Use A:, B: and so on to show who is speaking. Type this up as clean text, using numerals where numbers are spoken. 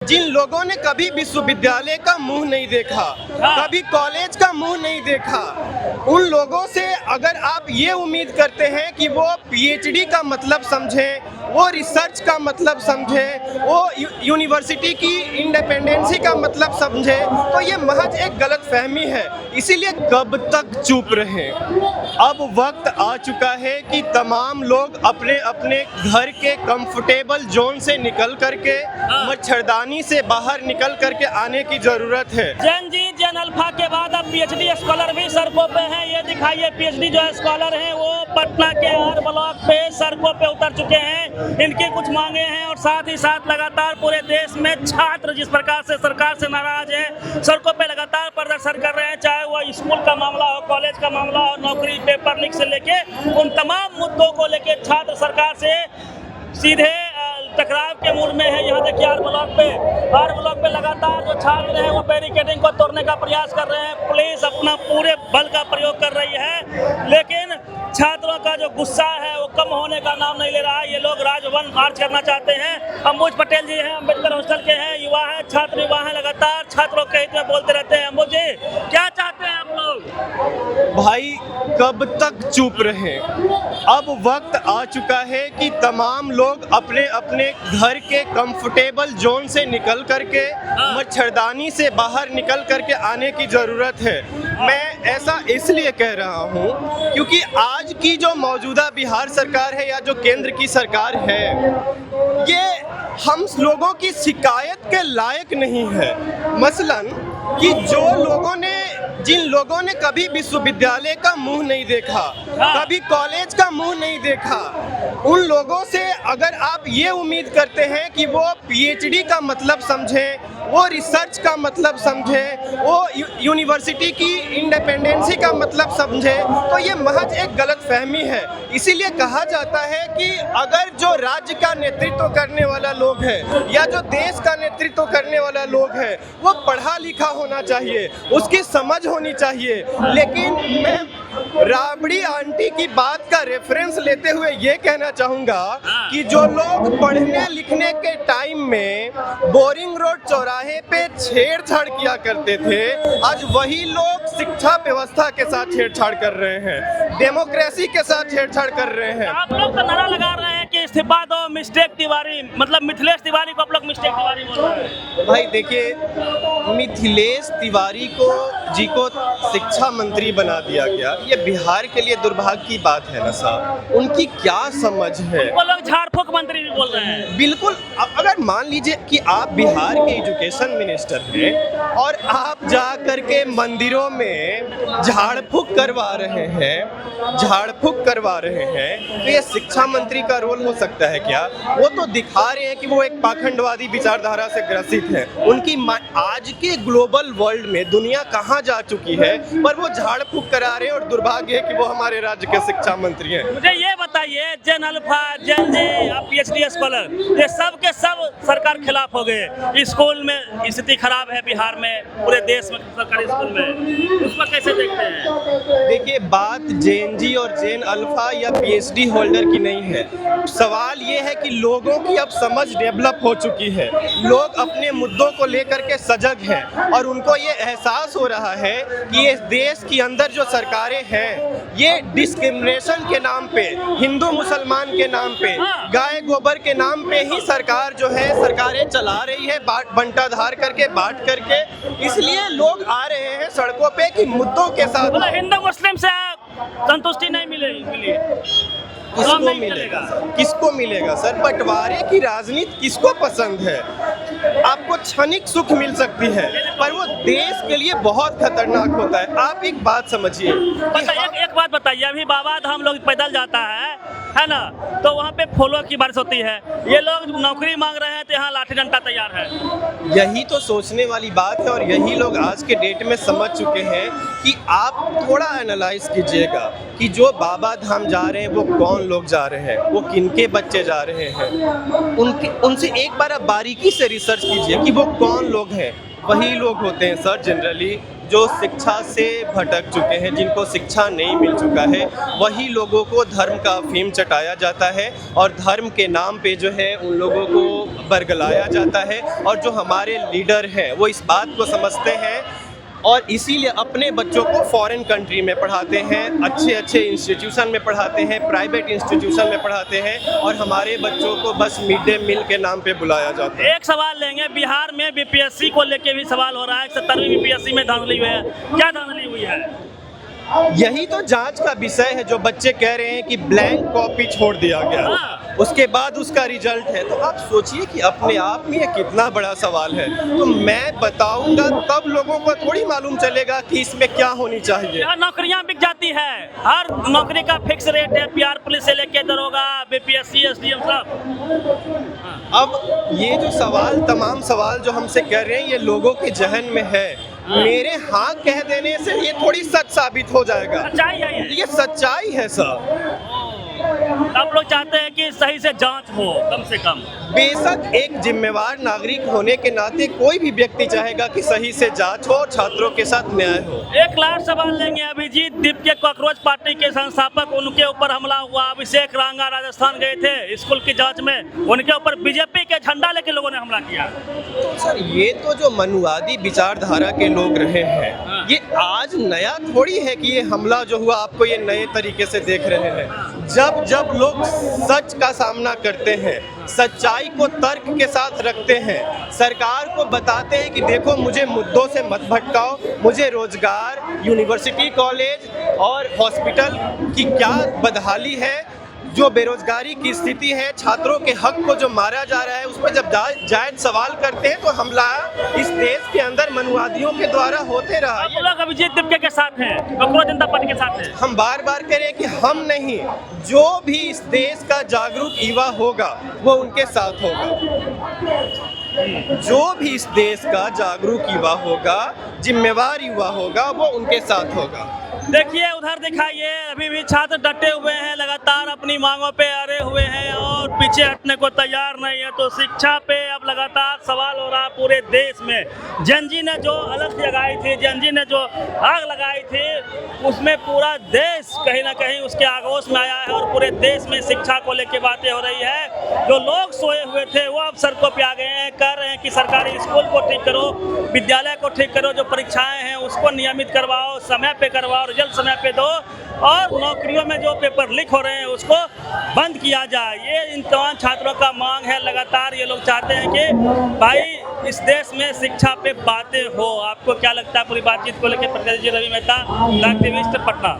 A: जिन लोगों ने कभी विश्वविद्यालय का मुंह नहीं देखा, कभी कॉलेज का मुंह नहीं देखा, उन लोगों से अगर आप ये उम्मीद करते हैं कि वो पीएचडी का मतलब समझें, वो रिसर्च का मतलब समझें, वो यूनिवर्सिटी की इंडिपेंडेंसी का मतलब समझें, तो ये महज एक गलतफहमी है। इसीलिए कब तक चुप रहें? अब वक्त आ चुका है कि तमाम लोग अपने अपने घर के कंफर्टेबल जोन से निकल करके, मच्छरदानी से बाहर निकल करके आने की जरूरत है।
B: जैन जी, जैन अल्फा के बाद अब पीएचडी स्कॉलर भी सड़कों पे हैं। ये दिखाइए, पीएचडी जो स्कॉलर हैं वो पटना के हर ब्लॉक पे सड़कों पे उतर चुके हैं। इनकी कुछ मांगे हैं और साथ ही साथ लगातार पूरे देश में छात्र जिस प्रकार से सरकार से नाराज है, सड़कों पे लगातार प्रदर्शन कर रहे हैं। चाहे वह स्कूल का मामला हो, कॉलेज का मामला हो, नौकरी पेपर लीक से लेके उन तमाम मुद्दों को लेके छात्र सरकार से सीधे टकराव के मूड में है। यहाँ देखिए, हर ब्लॉक पे लगातार जो छात्र हैं वो बैरिकेडिंग को तोड़ने का प्रयास कर रहे हैं। पुलिस अपना पूरे बल का प्रयोग कर रही है, लेकिन छात्रों का जो गुस्सा है वो कम होने का नाम नहीं ले रहा है। ये लोग राजभवन मार्च करना चाहते हैं। अंबुज पटेल जी हैं, अम्बेडकर हॉस्टल के हैं, युवा हैं, छात्र युवा हैं, लगातार छात्रों के हित में बोलते रहते हैं। अंबुज जी, क्या चाहते हैं आप लोग?
A: भाई, कब तक चुप रहें? अब वक्त आ चुका है कि तमाम लोग अपने अपने घर के कंफर्टेबल जोन से निकल करके, मच्छरदानी से बाहर निकल करके आने की जरूरत है। मैं ऐसा इसलिए कह रहा हूँ क्योंकि आज की जो मौजूदा बिहार सरकार है या जो केंद्र की सरकार है, ये हम लोगों की शिकायत के लायक नहीं है। मसलन कि जिन लोगों ने कभी विश्वविद्यालय का मुंह नहीं देखा, कभी कॉलेज का मुंह नहीं देखा, उन लोगों से अगर आप ये उम्मीद करते हैं कि वो पीएचडी का मतलब समझें, वो रिसर्च का मतलब समझें, वो यूनिवर्सिटी की इंडिपेंडेंसी का मतलब समझें, तो ये महज एक गलतफहमी है। इसीलिए कहा जाता है कि अगर जो राज्य का नेतृत्व करने वाला लोग है या जो देश का नेतृत्व करने वाला लोग है, वो पढ़ा लिखा होना चाहिए, उसकी समझ होनी चाहिए। लेकिन मैं राबड़ी आंटी की बात का रेफरेंस लेते हुए ये कहना चाहूँगा कि जो लोग पढ़ने लिखने के टाइम में बोरिंग रोड चौराहे पे छेड़छाड़ किया करते थे, आज वही लोग शिक्षा व्यवस्था के साथ छेड़छाड़ कर रहे हैं, डेमोक्रेसी के साथ छेड़छाड़ कर रहे हैं।
B: आप लोग तो नारा लगा रहे हैं कि इस्तीफा दो मिस्टेक तिवारी, मतलब मिथिलेश तिवारी को आप लोग मिस्टेक तिवारी बोल रहे हैं।
A: भाई देखिए, मिथिलेश तिवारी जी को शिक्षा मंत्री बना दिया गया, ये बिहार के लिए दुर्भाग्य की बात है ना साहब। उनकी क्या समझ है?
B: वो लोग झाड़ फूक मंत्री भी बोल रहे हैं।
A: बिल्कुल। अगर मान लीजिए कि आप बिहार के एजुकेशन मिनिस्टर हैं और आप जा करके मंदिरों में झाड़ फूक करवा रहे हैं, तो ये शिक्षा मंत्री का रोल हो सकता है क्या? वो तो दिखा रहे हैं कि वो एक पाखंडवादी विचारधारा से ग्रसित है। उनकी आज के ग्लोबल वर्ल्ड में दुनिया कहाँ जा चुकी है, पर वो झाड़ फूक करा रहे हैं और दुर्भाग्य है कि वो हमारे राज्य के शिक्षा मंत्री हैं।
B: मुझे ये बताइए, Jain alpha, Jain ji, PhD scholar, ये सब के सब सरकार खिलाफ हो गए। स्कूल में स्थिति खराब है बिहार में, पूरे देश में सरकारी स्कूल में, उसको कैसे देखते हैं?
A: देखिए, बात जैन जी और जैन अल्फा या पीएचडी होल्डर की नहीं है। सवाल ये है कि लोगों की अब समझ डेवलप हो चुकी है, लोग अपने मुद्दों को लेकर के सजग हैं और उनको ये एहसास हो रहा है कि इस देश के अंदर जो सरकारें हैं, ये डिस्क्रिमिनेशन के नाम पे, हिंदू मुसलमान के नाम पे, गाय गोबर के नाम पे ही सरकार जो है सरकारें चला रही है, बंटाधार करके, बांट करके। इसलिए लोग आ रहे हैं सड़कों पे कि मुद्दों के साथ।
B: मतलब हिंदू मुस्लिम से संतुष्टि नहीं मिलेगी।
A: किसको मिलेगा सर? बंटवारे की राजनीति किसको पसंद है? आपको क्षणिक सुख मिल सकती है, पर वो देश के लिए बहुत खतरनाक होता है। आप एक बात समझिए,
B: एक बात बताइए, अभी बाबा धाम लोग पैदल जाता है ना, तो वहाँ पे फूलों की बारिश होती है। ये लोग नौकरी मांग रहे हैं तो यहाँ लाठी डंडा तैयार है।
A: यही तो सोचने वाली बात है और यही लोग आज के डेट में समझ चुके हैं कि आप थोड़ा एनालाइज कीजिएगा कि जो बाबा धाम जा रहे हैं वो कौन लोग जा रहे हैं, वो किनके बच्चे जा रहे हैं। उनसे एक बार आप बारीकी से रिसर्च कीजिए कि वो कौन लोग हैं। वही लोग होते हैं सर जनरली जो शिक्षा से भटक चुके हैं, जिनको शिक्षा नहीं मिल चुका है, वही लोगों को धर्म का अफीम चटाया जाता है और धर्म के नाम पे जो है उन लोगों को बरगलाया जाता है। और जो हमारे लीडर हैं वो इस बात को समझते हैं और इसीलिए अपने बच्चों को फॉरेन कंट्री में पढ़ाते हैं, अच्छे अच्छे इंस्टीट्यूशन में पढ़ाते हैं, प्राइवेट इंस्टीट्यूशन में पढ़ाते हैं और हमारे बच्चों को बस मिड डे मील के नाम पे बुलाया जाता है।
B: एक सवाल लेंगे, बिहार में बीपीएससी को लेके भी सवाल हो रहा है, 70वीं बीपीएससी में धांधली हुई है, क्या धांधली हुई है?
A: यही तो जांच का विषय है, जो बच्चे कह रहे हैं कि ब्लैंक कॉपी छोड़ दिया गया, उसके बाद उसका रिजल्ट है। तो आप सोचिए कि अपने आप में ये कितना बड़ा सवाल है। तो मैं बताऊंगा तब लोगों को थोड़ी मालूम चलेगा कि इसमें क्या होनी चाहिए।
B: नौकरियां बिक जाती है, हर नौकरी का फिक्स रेट है, बिहार पुलिस से लेके दरोगा, बीपीएससी, एसडीएम सब।
A: अब ये जो सवाल, तमाम सवाल जो हमसे कर रहे हैं, ये लोगों के जहन में है। मेरे हाँ कह देने से ये थोड़ी सच साबित हो जाएगा।
B: सच्चाई है
A: ये सच्चाई है सर।
B: आप लोग चाहते हैं कि सही से जांच हो, कम से कम।
A: बेशक एक जिम्मेवार नागरिक होने के नाते कोई भी व्यक्ति चाहेगा कि सही से जांच हो और छात्रों के साथ न्याय हो।
B: एक लास्ट सवाल लेंगे, अभिजीत दीप के कॉकरोच पार्टी के संस्थापक, उनके ऊपर हमला हुआ, अभिषेक रांगा राजस्थान गए थे स्कूल की जांच में, उनके ऊपर बीजेपी के झंडा लेके लोगों ने हमला किया।
A: सर ये तो जो मनुवादी विचारधारा के लोग रहे हैं, ये आज नया थोड़ी है कि ये हमला जो हुआ आपको ये नए तरीके से देख रहे हैं। जब जब लोग सच का सामना करते हैं, सच्चाई को तर्क के साथ रखते हैं, सरकार को बताते हैं कि देखो मुझे मुद्दों से मत भटकाओ, मुझे रोजगार, यूनिवर्सिटी, कॉलेज और हॉस्पिटल की क्या बदहाली है, जो बेरोजगारी की स्थिति है, छात्रों के हक को जो मारा जा रहा है, उस पर जब जायज सवाल करते हैं तो हमला इस देश के अंदर मनुवादियों के द्वारा होते रहा।
B: आप लोग अभिजीत दीप के साथ हैं, कॉकरोच जनता पार्टी के साथ हैं।
A: हम बार बार कह रहे हैं कि हम नहीं, जो भी इस देश का जागरूक युवा होगा वो उनके साथ होगा। जो भी इस देश का जागरूक युवा होगा, जिम्मेवार युवा होगा, वो उनके साथ होगा।
B: देखिए उधर दिखाइए, अभी भी छात्र डटे हुए हैं, लगातार अपनी मांगों पे अड़े हुए हैं और पीछे हटने को तैयार नहीं है। तो शिक्षा पे अब लगातार सवाल हो रहा है पूरे देश में। जनजी ने जो अलग जगाई थी, जनजी ने जो आग लगाई थी, उसमें पूरा देश कहीं ना कहीं उसके आगोश में आया है और पूरे देश में शिक्षा को लेकर बातें हो रही है। जो लोग सोए हुए थे वो अब सड़कों पे आ गए हैं, कह रहे हैं कि सरकारी स्कूल को ठीक करो, विद्यालय को ठीक करो, जो परीक्षाएं हैं उसको नियमित करवाओ, समय पे करवाओ, रिजल्ट समय पे दो और नौकरियों में जो पेपर लीक हो रहे हैं उसको बंद किया जाए। ये इन तमाम छात्रों का मांग है। लगातार ये लोग चाहते हैं कि भाई इस देश में शिक्षा पे बातें हो। आपको क्या लगता है पूरी बातचीत को लेकर? प्रतिनिधि रवि मेहता, द एक्टिविस्ट, पटना।